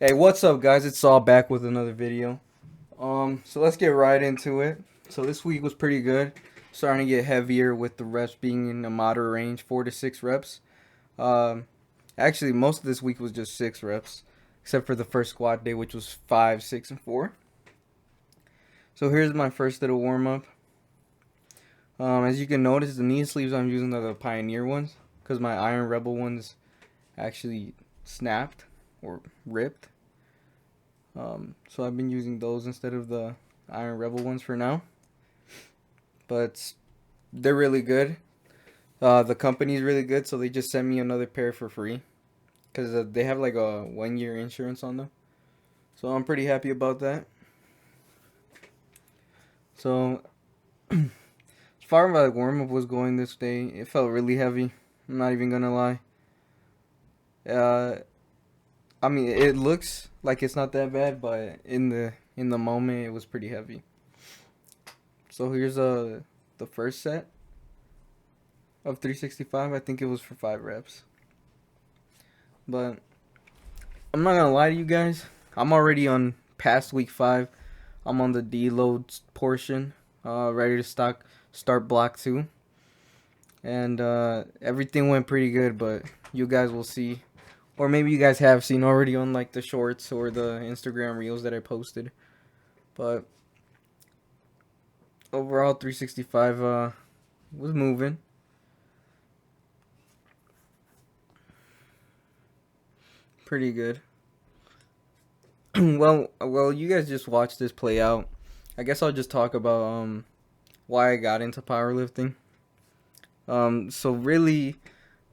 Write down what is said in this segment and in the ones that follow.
Hey, what's up, guys? It's Saul back with another video. So let's get right into it. So this week was pretty good. Starting to get heavier with the reps being in a moderate range, 4 to 6 reps. Um, Actually, most of this week was just 6 reps, except for the first squat day, which was 5, 6, and 4. So here's my first little warm up. As you can notice, the knee sleeves I'm using are the Pioneer ones, because my Iron Rebel ones actually snapped or ripped. So I've been using those instead of the Iron Rebel ones for now. But they're really good. The company's really good, so they just sent me another pair for free because they have like a 1 year insurance on them. So I'm pretty happy about that. So as far as my warm up was going this day, it felt really heavy. I'm not even gonna lie. Uh, I mean, it looks like it's not that bad, but in the moment, it was pretty heavy. So here's the first set of 365. I think it was for 5 reps. But I'm not gonna lie to you guys. I'm already on past week 5. I'm on the deload portion, ready to start block 2, and everything went pretty good. But you guys will see, or maybe you guys have seen already on like the shorts or the Instagram reels that I posted. But overall, 365 was moving pretty good. well, you guys just watch this play out. I guess I'll just talk about why I got into powerlifting. So really,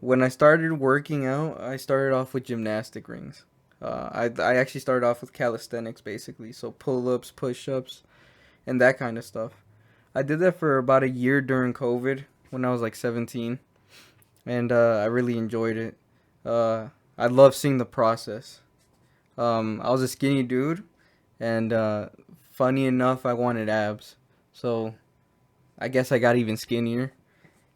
when I started working out, I started off with gymnastic rings. I actually started off with calisthenics basically, so pull-ups, push-ups, and that kind of stuff. I did that for about a year during COVID when I was like 17, and I really enjoyed it. I love seeing the process. I was a skinny dude, and funny enough, I wanted abs. So I guess I got even skinnier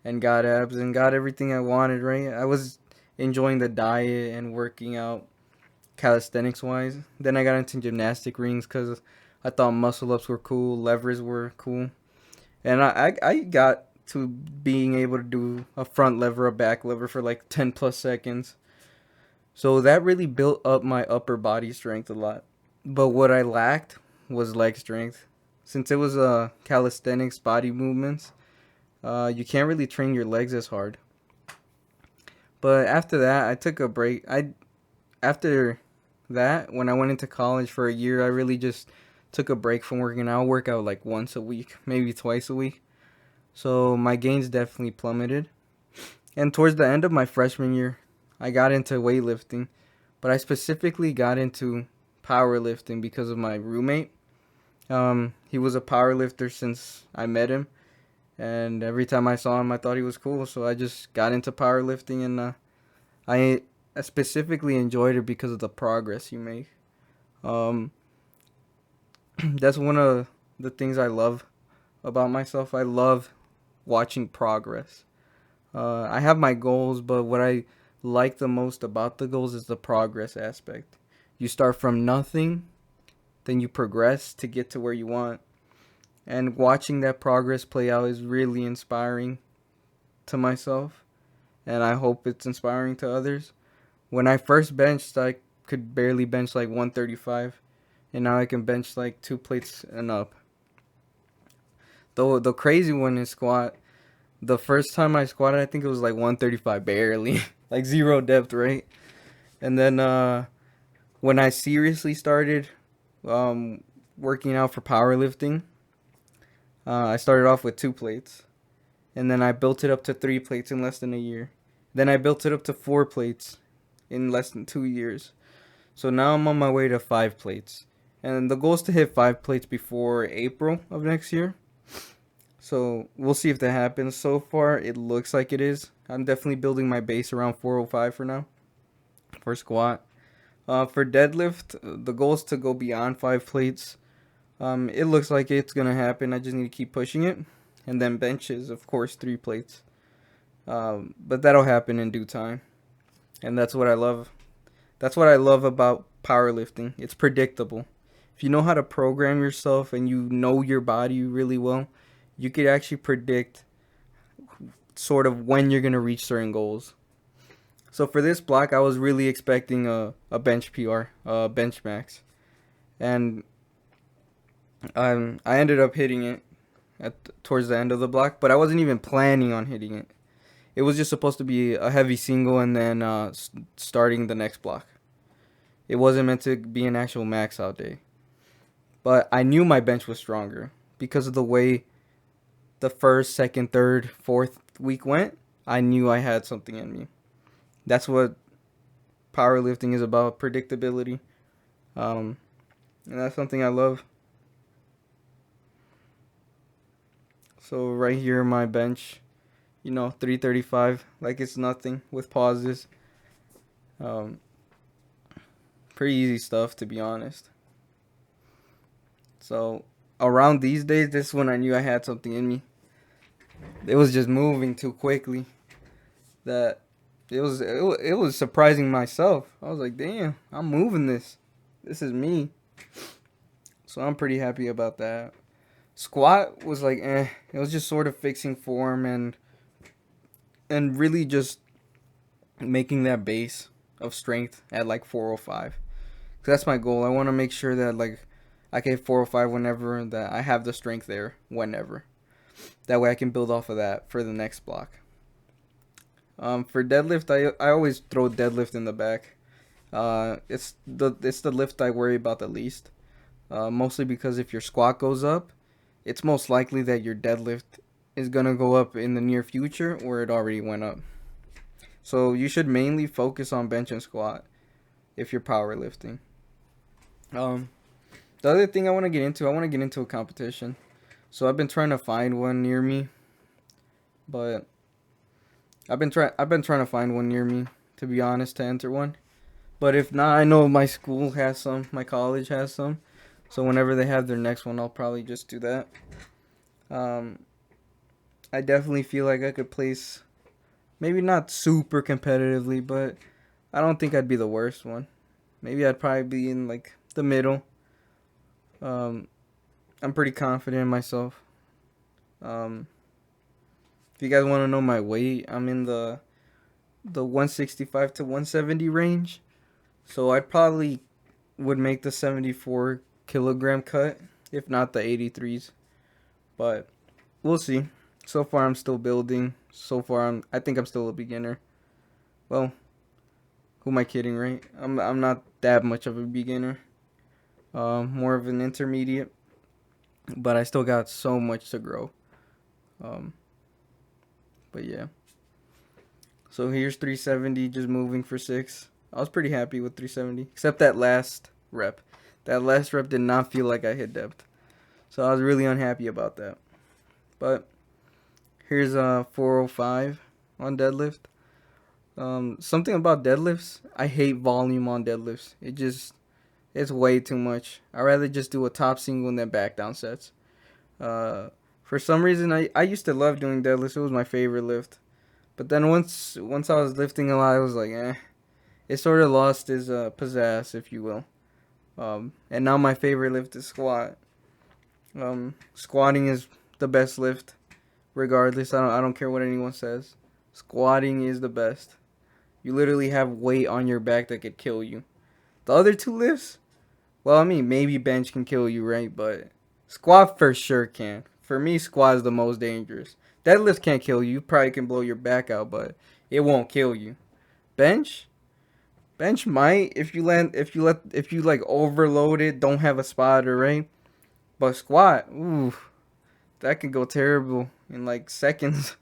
and got abs and got everything I wanted, right? I was enjoying the diet and working out calisthenics wise. Then I got into gymnastic rings because I thought muscle ups were cool, levers were cool. And I got to being able to do a front lever, a back lever for like 10 plus seconds. So that really built up my upper body strength a lot. But what I lacked was leg strength. Since it was calisthenics body movements, you can't really train your legs as hard. But after that, I took a break. After that, when I went into college for a year, I really just took a break from working out. I work out like once a week, maybe twice a week. So my gains definitely plummeted. And towards the end of my freshman year, I got into weightlifting, but I specifically got into powerlifting because of my roommate. He was a powerlifter since I met him, and every time I saw him, I thought he was cool. So I just got into powerlifting, and I specifically enjoyed it because of the progress you make. Um, that's one of the things I love about myself. I love watching progress. I have my goals, but what I like the most about the goals is the progress aspect. You start from nothing, then you progress to get to where you want. And watching that progress play out is really inspiring to myself, and I hope it's inspiring to others. When I first benched, I could barely bench like 135, and now I can bench like 2 plates and up. Though the crazy one is squat. The first time I squatted, I think it was like 135 barely, like zero depth, right? And then when I seriously started um, working out for powerlifting, I started off with 2 plates, and then I built it up to 3 plates in less than a year. Then I built it up to 4 plates in less than 2 years. So now I'm on my way to 5 plates, and the goal is to hit 5 plates before April of next year. So we'll see if that happens. So far, it looks like it is. I'm definitely building my base around 405 for now for squat. For deadlift, the goal is to go beyond 5 plates. It looks like it's gonna happen. I just need to keep pushing it, and then benches, of course, 3 plates. But that'll happen in due time, and that's what I love. That's what I love about powerlifting. It's predictable. If you know how to program yourself and you know your body really well, you could actually predict sort of when you're going to reach certain goals. So for this block, I was really expecting a bench PR, bench max. And I ended up hitting it towards the end of the block, but I wasn't even planning on hitting it. It was just supposed to be a heavy single and then starting the next block. It wasn't meant to be an actual max out day. But I knew my bench was stronger because of the way the first, second, third, fourth week went. I knew I had something in me. That's what powerlifting is about, predictability. And that's something I love. So right here, my bench, 335, like it's nothing with pauses. Pretty easy stuff, to be honest. So around these days, this is when I knew I had something in me. It was just moving too quickly that it was surprising myself. I was like, damn, I'm moving this. This is me. So I'm pretty happy about that. Squat was like, It was just sort of fixing form and really just making that base of strength at like 405. 'Cause that's my goal. I want to make sure that like I can hit 405 whenever, that I have the strength there whenever. That way I can build off of that for the next block. For deadlift, I always throw deadlift in the back. It's the lift I worry about the least. Mostly because if your squat goes up, it's most likely that your deadlift is gonna go up in the near future, or it already went up. So you should mainly focus on bench and squat if you're powerlifting. The other thing I want to get into a competition. So I've been trying to find one near me, but I've been trying to find one near me, to be honest, to enter one. But if not, I know my school has some, my college has some. So whenever they have their next one, I'll probably just do that. I definitely feel like I could place, maybe not super competitively, but I don't think I'd be the worst one. Maybe I'd probably be in like the middle. I'm pretty confident in myself. If you guys want to know my weight, I'm in the 165 to 170 range. So I probably would make the 74 kilogram cut, if not the 83s. But we'll see. So far I'm still building. So far I think I'm still a beginner. Well, who am I kidding, right? I'm not that much of a beginner. More of an intermediate. But I still got so much to grow. But yeah. So here's 370, just moving for 6. I was pretty happy with 370, except that last rep. That last rep did not feel like I hit depth. So I was really unhappy about that. But here's 405 on deadlift. Something about deadlifts, I hate volume on deadlifts. It's way too much. I'd rather just do a top single and then back down sets. For some reason, I used to love doing deadlifts. It was my favorite lift. But then once I was lifting a lot, I was like, It sort of lost its pizzazz, if you will. And now my favorite lift is squat. Squatting is the best lift, regardless. I don't care what anyone says. Squatting is the best. You literally have weight on your back that could kill you. The other two lifts, well, I mean, maybe bench can kill you, right? But squat for sure can. For me, squat is the most dangerous. Deadlift can't kill you. You probably can blow your back out, but it won't kill you. Bench might if you like overload it, don't have a spotter, right? But squat, ooh, that can go terrible in like seconds.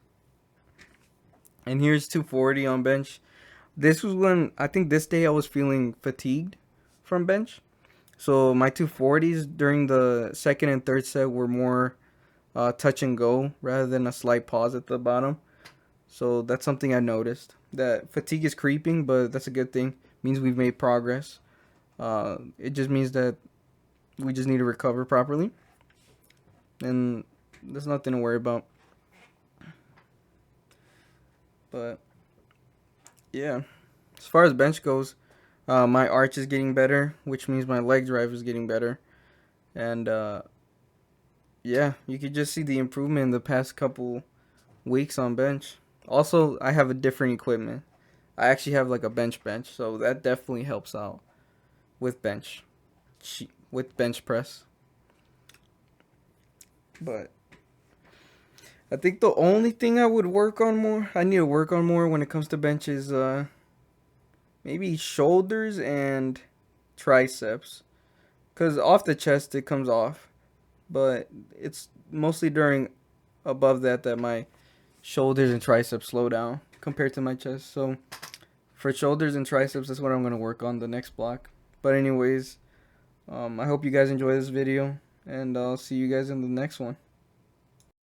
And here's 240 on bench. This was when I think this day I was feeling fatigued from bench. So my 240s during the second and third set were more touch and go rather than a slight pause at the bottom. So that's something I noticed. That fatigue is creeping, but that's a good thing. It means we've made progress. It just means that we just need to recover properly. And there's nothing to worry about. But yeah, as far as bench goes, My arch is getting better, which means my leg drive is getting better. And yeah, you could just see the improvement in the past couple weeks on bench. Also, I have a different equipment. I actually have like a bench, so that definitely helps out with bench, with bench press. But I think the only thing I would work on more, I need to work on more when it comes to bench is maybe shoulders and triceps. Cause off the chest it comes off, but it's mostly during above that my shoulders and triceps slow down compared to my chest. So for shoulders and triceps, that's what I'm gonna work on the next block. But anyways, I hope you guys enjoy this video, and I'll see you guys in the next one.